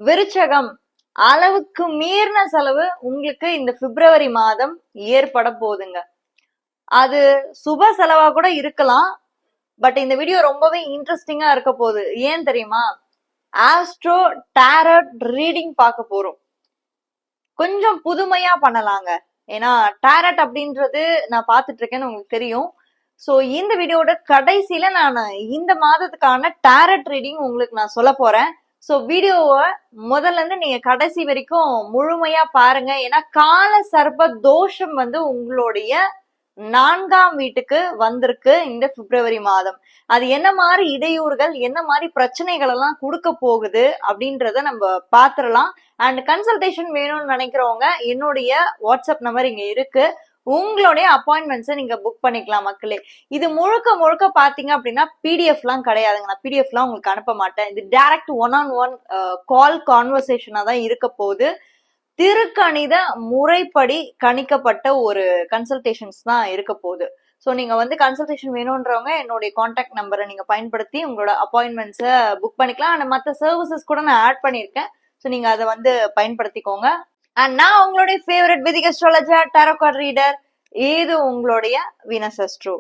விருச்சகம், அளவுக்கு மீறின செலவு உங்களுக்கு இந்த பிப்ரவரி மாதம் ஏற்பட போகுதுங்க. அது சுப செலவா கூட இருக்கலாம். பட் இந்த வீடியோ ரொம்பவே இன்ட்ரெஸ்டிங்கா இருக்க போகுது. ஏன் தெரியுமா? ஆஸ்ட்ரோ டாரட் ரீடிங் பார்க்க போறோம். கொஞ்சம் புதுமையா பண்ணலாங்க. ஏன்னா டாரட் அப்படின்றது நான் பார்த்துட்டு இருக்கேன்னு உங்களுக்கு தெரியும். சோ இந்த வீடியோட கடைசியில நான் இந்த மாதத்துக்கான டாரட் ரீடிங் உங்களுக்கு நான் சொல்ல போறேன். சோ வீடியோவை முதல்ல இருந்து நீங்க கடைசி வரைக்கும் முழுமையா பாருங்க. ஏன்னா கால சர்ப்ப தோஷம் வந்து உங்களுடைய 4ஆம் வீட்டுக்கு வந்திருக்கு இந்த பிப்ரவரி மாதம். அது என்ன மாதிரி இடையூறுகள், என்ன மாதிரி பிரச்சனைகள் எல்லாம் கொடுக்க போகுது அப்படின்றத நம்ம பாத்துரலாம். அண்ட் கன்சல்டேஷன் வேணும்னு நினைக்கிறவங்க என்னுடைய வாட்ஸ்அப் நம்பர் இங்க இருக்கு. உங்களுடைய அப்பாயின்மெண்ட்ஸை நீங்க புக் பண்ணிக்கலாம் மக்களே. இது முழுக்க முழுக்க பாத்தீங்க அப்படின்னா பிடிஎஃப் எல்லாம் கிடையாதுங்க. நான் பிடிஎஃப் எல்லாம் உங்களுக்கு அனுப்ப மாட்டேன். இது டைரக்ட் 1-on-1 கால் கான்வர்சேஷனா தான் இருக்க போகுது. திருக்கணித முறைப்படி கணிக்கப்பட்ட ஒரு கன்சல்டேஷன்ஸ் தான் இருக்க போகுது. ஸோ நீங்க வந்து கன்சல்டேஷன் வேணும்ன்றவங்க என்னுடைய கான்டாக்ட் நம்பரை நீங்க பயன்படுத்தி உங்களோட அப்பாயின்மெண்ட்ஸை புக் பண்ணிக்கலாம். அண்ட் மற்ற சர்வீசஸ் கூட நான் ஆட் பண்ணியிருக்கேன். ஸோ நீங்க அதை வந்து பயன்படுத்திக்கோங்க. அண்ட் நான் உங்களுடைய ஃபேவரட் வேதிக் அஸ்ட்ராலஜர், டாரோ கார்ட் ரீடர், இது உங்களுடைய வீனஸ் அஸ்ட்ரோ.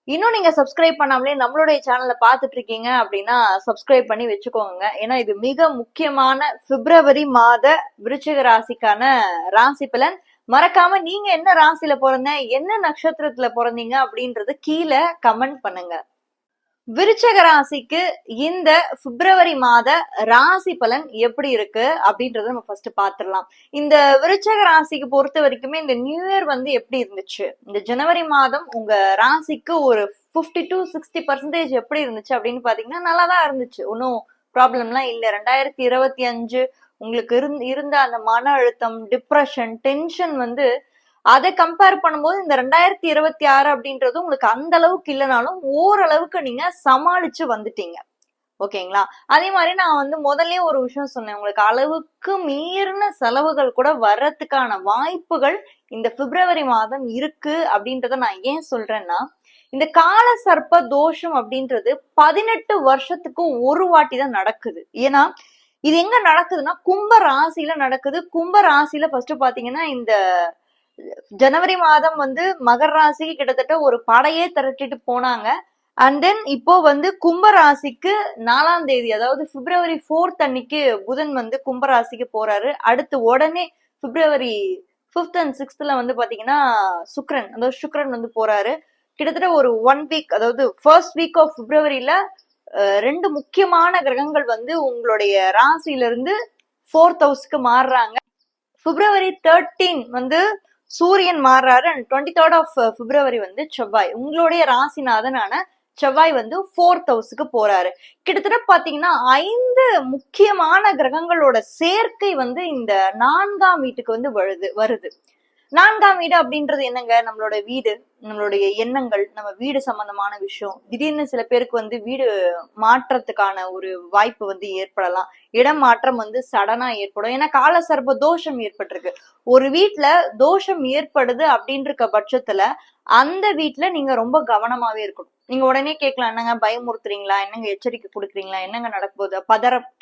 இன்னும் நீங்க சப்ஸ்கிரைப் பண்ணாமலே நம்மளுடைய சேனலை பார்த்துட்டு இருக்கீங்க அப்படின்னா சப்ஸ்கிரைப் பண்ணி வச்சுக்கோங்க. ஏன்னா இது மிக முக்கியமான பிப்ரவரி மாத விருச்சிக ராசிக்கான ராசி பலன். மறக்காம நீங்க என்ன ராசியில பிறந்த, என்ன நட்சத்திரத்துல பிறந்தீங்க அப்படின்றது கீழே கமெண்ட் பண்ணுங்க. விருச்சக ராசிக்கு இந்த பிப்ரவரி மாத ராசி பலன் எப்படி இருக்கு அப்படின்றத நம்ம ஃபர்ஸ்ட் பாத்துடலாம். இந்த விருச்சக ராசிக்கு பொறுத்த வரைக்குமே இந்த நியூ இயர் வந்து எப்படி இருந்துச்சு, இந்த ஜனவரி மாதம் உங்க ராசிக்கு ஒரு 50 to 60% எப்படி இருந்துச்சு அப்படின்னு பாத்தீங்கன்னா நல்லாதான் இருந்துச்சு. ஒன்னும் ப்ராப்ளம்லாம் இல்ல. 2025 உங்களுக்கு இருந்த அந்த மன அழுத்தம், டிப்ரெஷன், டென்ஷன் வந்து அதை கம்பேர் பண்ணும்போது இந்த 2026 அப்படின்றது உங்களுக்கு அந்த அளவுக்கு இல்லைனாலும் ஓரளவுக்கு நீங்க சமாளிச்சு வந்துட்டீங்க. ஓகேங்களா? அதே மாதிரி நான் வந்து முதல்ல ஒரு விஷயம் சொன்னேன், உங்களுக்கு அளவுக்கு மீறின செலவுகள் கூட வர்றதுக்கான வாய்ப்புகள் இந்த பிப்ரவரி மாதம் இருக்கு அப்படின்றத நான் ஏன் சொல்றேன்னா, இந்த கால சர்ப்ப தோஷம் அப்படின்றது 18 வருஷத்துக்கு ஒரு வாட்டி தான் நடக்குது. ஏன்னா இது எங்க நடக்குதுன்னா கும்ப ராசியில நடக்குது. கும்ப ராசியில ஃபர்ஸ்ட் பாத்தீங்கன்னா இந்த ஜனவரி மாதம் வந்து மகர ராசிக்கு கிட்டத்தட்ட ஒரு படையே திரட்டிட்டு போனாங்க. அண்ட் தென் இப்போ வந்து கும்ப ராசிக்கு 4ஆம் தேதி, அதாவது பிப்ரவரி 4th அன்னைக்கு புதன் வந்து கும்ப ராசிக்கு போறாரு. அடுத்து உடனே பிப்ரவரி 5th and 6th வந்து பாத்தீங்கன்னா சுக்ரன் வந்து போறாரு. கிட்டத்தட்ட ஒரு 1 வீக், அதாவது ஃபர்ஸ்ட் வீக் ஆஃப் பிப்ரவரியில 2 முக்கியமான கிரகங்கள் வந்து உங்களுடைய ராசியில இருந்து 4th ஹவுஸ்க்கு மாறுறாங்க. பிப்ரவரி 13 வந்து சூரியன் மாறுறாரு. அண்ட் 23rd of பிப்ரவரி வந்து செவ்வாய், உங்களுடைய ராசிநாதனான செவ்வாய் வந்து 4th ஹவுஸ்க்கு போறாரு. கிட்டத்தட்ட பாத்தீங்கன்னா 5 முக்கியமான கிரகங்களோட சேர்க்கை வந்து இந்த 4ஆம் வீட்டுக்கு வந்து வருது. 4ஆம் வீடு அப்படின்றது என்னங்க? நம்மளோட வீடு, நம்மளுடைய எண்ணங்கள், நம்ம வீடு சம்பந்தமான விஷயம். திடீர்னு சில பேருக்கு வந்து வீடு மாற்றத்துக்கான ஒரு வாய்ப்பு வந்து ஏற்படலாம். இடம் மாற்றம் வந்து சடனா ஏற்படும். ஏன்னா கால சர்ப்ப தோஷம் ஏற்பட்டிருக்கு. ஒரு வீட்டுல தோஷம் ஏற்படுது அப்படின்ற பட்சத்துல அந்த வீட்டுல நீங்க ரொம்ப கவனமாவே இருக்கணும். நீங்க உடனே கேட்கலாம், என்னங்க பயமுறுத்துறீங்களா, என்னங்க எச்சரிக்கை கொடுக்குறீங்களா, என்னங்க நடக்க போகுது,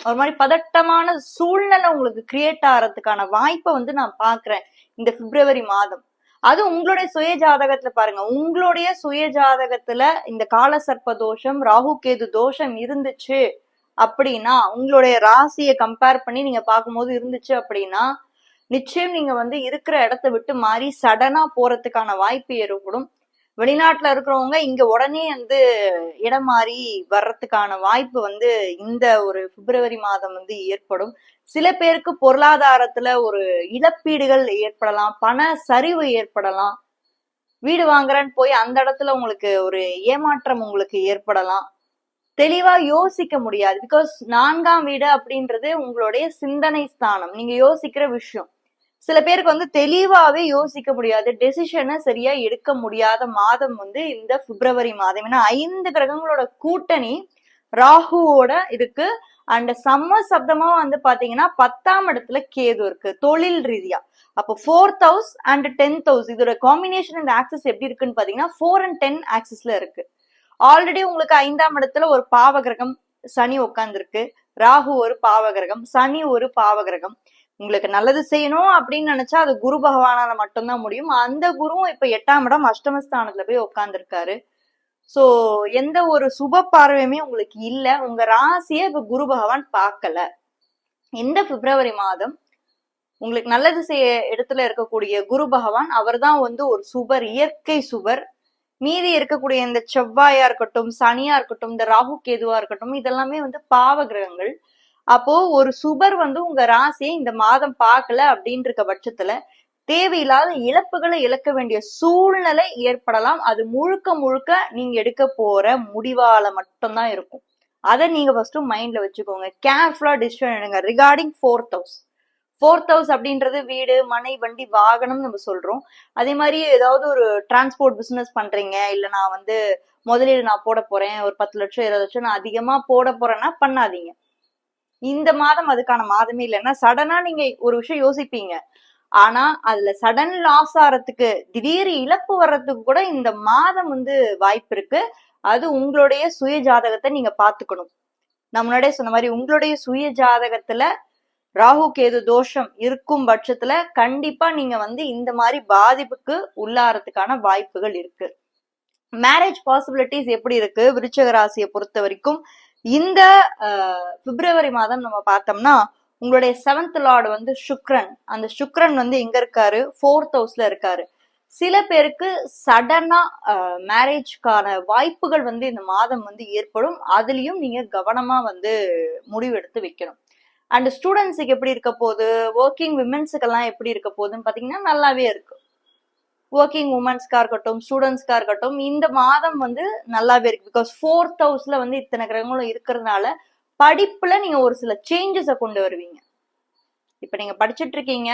ஒரு மாதிரி பதட்டமான சூழ்நிலை உங்களுக்கு கிரியேட் ஆகிறதுக்கான வாய்ப்பை வந்து நான் பாக்குறேன் இந்த பிப்ரவரி மாதம். அது உங்களுடைய சுய ஜாதகத்துல பாருங்க. உங்களுடைய சுய ஜாதகத்துல இந்த கால சர்ப்ப தோஷம், ராகு கேது தோஷம் இருந்துச்சு அப்படின்னா, உங்களுடைய ராசியை கம்பேர் பண்ணி நீங்க பார்க்கும்போது இருந்துச்சு அப்படின்னா நிச்சயம் நீங்க வந்து இருக்கிற இடத்த விட்டு மாறி சடனா போறதுக்கான வாய்ப்பு ஏற்படும். வெளிநாட்டுல இருக்கிறவங்க இங்க உடனே வந்து இடம் மாறி வர்றதுக்கான வாய்ப்பு வந்து இந்த ஒரு பிப்ரவரி மாதம் வந்து ஏற்படும். சில பேருக்கு பொருளாதாரத்துல ஒரு இழப்பீடுகள் ஏற்படலாம், பண சரிவு ஏற்படலாம். வீடு வாங்குறேன்னு போய் அந்த இடத்துல உங்களுக்கு ஒரு ஏமாற்றம் உங்களுக்கு ஏற்படலாம். தெளிவா யோசிக்க முடியாது. பிகாஸ் 4ஆம் வீடு அப்படின்றது உங்களுடைய சிந்தனை ஸ்தானம், நீங்க யோசிக்கிற விஷயம். சில பேருக்கு வந்து தெளிவாவே யோசிக்க முடியாது, டெசிஷனை சரியா எடுக்க முடியாத மாதம் வந்து இந்த பிப்ரவரி மாதம். ஏன்னா 5 கிரகங்களோட கூட்டணி ராகுவோட இருக்கு. அண்ட் சம்ம சப்தமா வந்து பாத்தீங்கன்னா 10ஆம் இடத்துல கேது இருக்கு தொழில் ரீதியா. அப்போ 4th house and 10th house இதோட காம்பினேஷன், இந்த ஆக்சஸ் எப்படி இருக்குன்னு பாத்தீங்கன்னா 4 and 10 ஆக்சஸ்ல இருக்கு. ஆல்ரெடி உங்களுக்கு 5ஆம் இடத்துல ஒரு பாவ கிரகம் சனி உட்கார்ந்துருக்கு. ராகு ஒரு பாவகிரகம், சனி ஒரு பாவகிரகம். உங்களுக்கு நல்லது செய்யணும் அப்படின்னு நினைச்சா அது குரு பகவானால மட்டும்தான் முடியும். அந்த குருவும் இப்ப 8ஆம் இடம் அஷ்டமஸ்தானத்துல போய் உட்கார்ந்துருக்காரு. சோ எந்த ஒரு சுப பார்வையுமே உங்களுக்கு இல்ல. உங்க ராசியை இப்ப குரு பகவான் பார்க்கல. இந்த பிப்ரவரி மாதம் உங்களுக்கு நல்லது செய்ய இடத்துல இருக்கக்கூடிய குரு பகவான் அவர் தான் வந்து ஒரு சுபர், இயற்கை சுபர். மீதி இருக்கக்கூடிய இந்த செவ்வாயா இருக்கட்டும், சனியா இருக்கட்டும், இந்த ராகு கேதுவா இருக்கட்டும், இதெல்லாமே வந்து பாவ கிரகங்கள். அப்போ ஒரு சுபர் வந்து உங்க ராசியை இந்த மாதம் பார்க்கல அப்படின்னு இருக்க பட்சத்துல தேவையில்லாத இழப்புகளை இழக்க வேண்டிய சூழ்நிலை ஏற்படலாம். அது முழுக்க முழுக்க நீங்க எடுக்க போற முடிவால மட்டும்தான் இருக்கும். அதை நீங்க ஃபர்ஸ்ட் மைண்ட்ல வச்சுக்கோங்க. கேர்ஃபுல்லா டிசிஷன் எடுங்க regarding 4th house. 4th house அப்படின்றது வீடு, மனை, வண்டி, வாகனம் நம்ம சொல்றோம். அதே மாதிரி ஏதாவது ஒரு டிரான்ஸ்போர்ட் பிசினஸ் பண்றீங்க, இல்ல நான் வந்து முதலீடு நான் போட போறேன், ஒரு 10 லட்சம் 20 லட்சம் நான் அதிகமா போட போறேன்னா பண்ணாதீங்க. இந்த மாதம் அதுக்கான மாதமே இல்லைன்னா சடனா நீங்க ஒரு விஷயம் யோசிப்பீங்க. ஆனா அதுல சடன் லாஸ் ஆறதுக்கு, திடீர் இழப்பு வர்றதுக்கு கூட இந்த மாதம் வந்து வாய்ப்பு இருக்கு. அது உங்களுடைய சுய ஜாதகத்தை நீங்க பாத்துக்கணும். நான் முன்னாடியே சொன்ன மாதிரி உங்களுடைய சுய ஜாதகத்துல ராகு கேது தோஷம் இருக்கும் பட்சத்துல கண்டிப்பா நீங்க வந்து இந்த மாதிரி பாதிப்புக்கு உள்ளாறதுக்கான வாய்ப்புகள் இருக்கு. மேரேஜ் பாசிபிலிட்டிஸ் எப்படி இருக்கு விருச்சிக ராசியை பொறுத்த வரைக்கும்? இந்த பிப்ரவரி மாதம் நம்ம பார்த்தோம்னா உங்களுடைய 7th லார்டு வந்து சுக்ரன். அந்த சுக்ரன் வந்து எங்க இருக்காரு? 4th ஹவுஸ்ல இருக்காரு. சில பேருக்கு சடனா மேரேஜ்க்கான வாய்ப்புகள் வந்து இந்த மாதம் வந்து ஏற்படும். அதுலயும் நீங்க கவனமா வந்து முடிவெடுத்து வைக்கணும். அண்ட் ஸ்டூடெண்ட்ஸுக்கு எப்படி இருக்க போகுது, ஒர்க்கிங் விமென்ஸுக்கெல்லாம் எப்படி இருக்க போகுதுன்னு பாத்தீங்கன்னா நல்லாவே இருக்கு. ஒர்க்கிங் உமன்ஸ்கா இருக்கட்டும், ஸ்டூடெண்ட்ஸ்கா இருக்கட்டும், இந்த மாதம் வந்து நல்லாவே இருக்கு. பிகாஸ் 4th ஹவுஸ்ல வந்து இத்தனை கிரகங்களும் இருக்கிறதுனால படிப்புல நீங்க ஒரு சில சேஞ்சஸை கொண்டு வருவீங்க. இப்ப நீங்க படிச்சுட்டு இருக்கீங்க,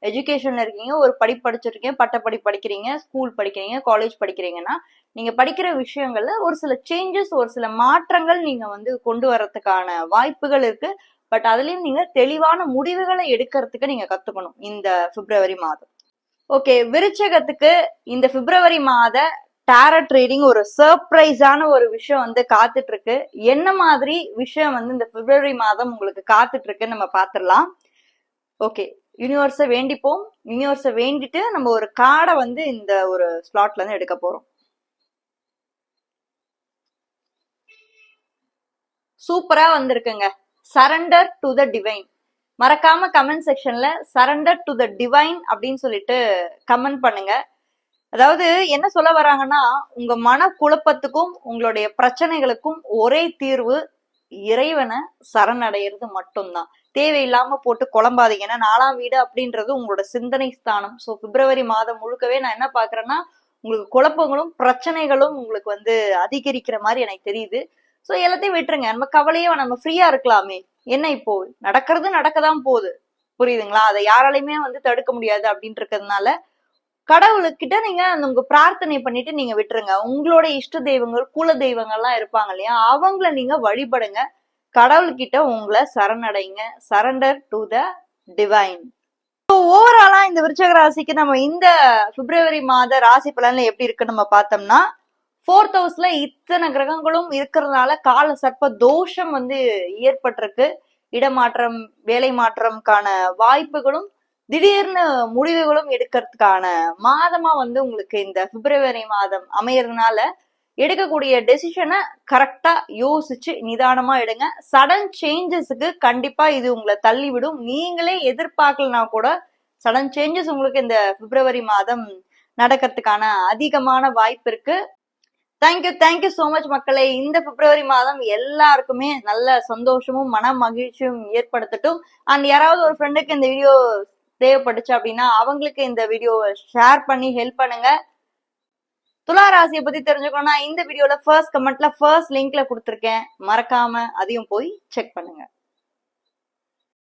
எஜுகேஷன்ல இருக்கீங்க, ஒரு படிப்பு படிச்சிருக்கீங்க, பட்டப்படிப்பு படிக்கிறீங்க, ஸ்கூல் படிக்கிறீங்க, காலேஜ் படிக்கிறீங்கன்னா நீங்க படிக்கிற விஷயங்கள்ல ஒரு சில சேஞ்சஸ், ஒரு சில மாற்றங்கள் நீங்க வந்து கொண்டு வர்றதுக்கான வாய்ப்புகள் இருக்கு. பட் அதுலயும் நீங்க தெளிவான முடிவுகளை எடுக்கிறதுக்கு நீங்க கத்துக்கணும் இந்த பிப்ரவரி மாதம். ஓகே, விருச்சகத்துக்கு இந்த பிப்ரவரி மாத டாரட் ரீடிங் ஒரு சர்ப்ரைஸான ஒரு விஷயம் வந்து காத்துட்டு இருக்கு. என்ன மாதிரி விஷயம் வந்து இந்த பிப்ரவரி மாதம் உங்களுக்கு காத்துட்டு இருக்குன்னு நம்ம பாத்துடலாம். ஓகே, யூனிவர்ஸை வேண்டிப்போம். யூனிவர்ஸை வேண்டிட்டு நம்ம ஒரு கார்டை வந்து இந்த ஒரு ஸ்லாட்ல இருந்து எடுக்க போறோம். சூப்பரா வந்திருக்குங்க. Surrender to the divine. மறக்காம கமெண்ட் செக்ஷன்ல சரண்டர் டு த டிவைன் அப்படின்னு சொல்லிட்டு கமெண்ட் பண்ணுங்க. அதாவது என்ன சொல்ல வராங்கன்னா, உங்க மன குழப்பத்துக்கும் உங்களுடைய பிரச்சனைகளுக்கும் ஒரே தீர்வு இறைவனை சரணடைகிறது மட்டும்தான். தேவையில்லாம போட்டு குழம்பாதீங்க. ஏன்னா 4ஆம் வீடு அப்படின்றது உங்களோட சிந்தனை ஸ்தானம். ஸோ பிப்ரவரி மாதம் முழுக்கவே நான் என்ன பாக்குறேன்னா, உங்களுக்கு குழப்பங்களும் பிரச்சனைகளும் உங்களுக்கு வந்து அதிகரிக்கிற மாதிரி எனக்கு தெரியுது. ஸோ எல்லாத்தையும் விட்டுருங்க. நம்ம கவலையே நம்ம ஃப்ரீயா இருக்கலாமே. என்ன இப்போ நடக்கிறது நடக்கதான் போகுது, புரியுதுங்களா? அதை யாராலையுமே வந்து தடுக்க முடியாது அப்படின்னு இருக்கிறதுனால கடவுளுக்கிட்ட நீங்க உங்க பிரார்த்தனை பண்ணிட்டு நீங்க விட்டுருங்க. உங்களோட இஷ்ட தெய்வங்கள், குல தெய்வங்கள்லாம் இருப்பாங்க இல்லையா, அவங்கள நீங்க வழிபடுங்க. கடவுள்கிட்ட உங்களை சரணடைங்க. Surrender to the divine. ஓவராலா இந்த விருச்சக ராசிக்கு நம்ம இந்த பிப்ரவரி மாத ராசி பலன்ல எப்படி இருக்கு நம்ம பார்த்தோம்னா, 4th ஹவுஸ்ல இத்தனை கிரகங்களும் இருக்கிறதுனால கால சர்ப்ப தோஷம் வந்து ஏற்பட்டிருக்கு. இடமாற்றம், வேலை மாற்றம்கான வாய்ப்புகளும் திடீர்னு முடிவுகளும் எடுக்கிறதுக்கான மாதமா வந்து உங்களுக்கு இந்த பிப்ரவரி மாதம் அமையறதுனால எடுக்கக்கூடிய டெசிஷனை கரெக்டா யோசிச்சு நிதானமா எடுங்க. சடன் சேஞ்சஸுக்கு கண்டிப்பா இது உங்களை தள்ளிவிடும். நீங்களே எதிர்பார்க்கலனா கூட சடன் சேஞ்சஸ் உங்களுக்கு இந்த பிப்ரவரி மாதம் நடக்கிறதுக்கான அதிகமான வாய்ப்பு இருக்கு. தேங்க்யூ சோ மச் மக்களே. இந்த பிப்ரவரி மாதம் எல்லாருக்குமே நல்ல சந்தோஷமும் மன மகிழ்ச்சியும் ஏற்படுத்தட்டும். அண்ட் யாராவது ஒரு ஃப்ரெண்டுக்கு இந்த வீடியோ தேவைப்பட்டுச்சு அப்படின்னா அவங்களுக்கு இந்த வீடியோவை ஷேர் பண்ணி ஹெல்ப் பண்ணுங்க. துலா ராசியை பத்தி தெரிஞ்சுக்கணும்னா இந்த வீடியோல ஃபர்ஸ்ட் கமெண்ட்ல ஃபர்ஸ்ட் லிங்க்ல கொடுத்துருக்கேன். மறக்காம அதையும் போய் செக் பண்ணுங்க.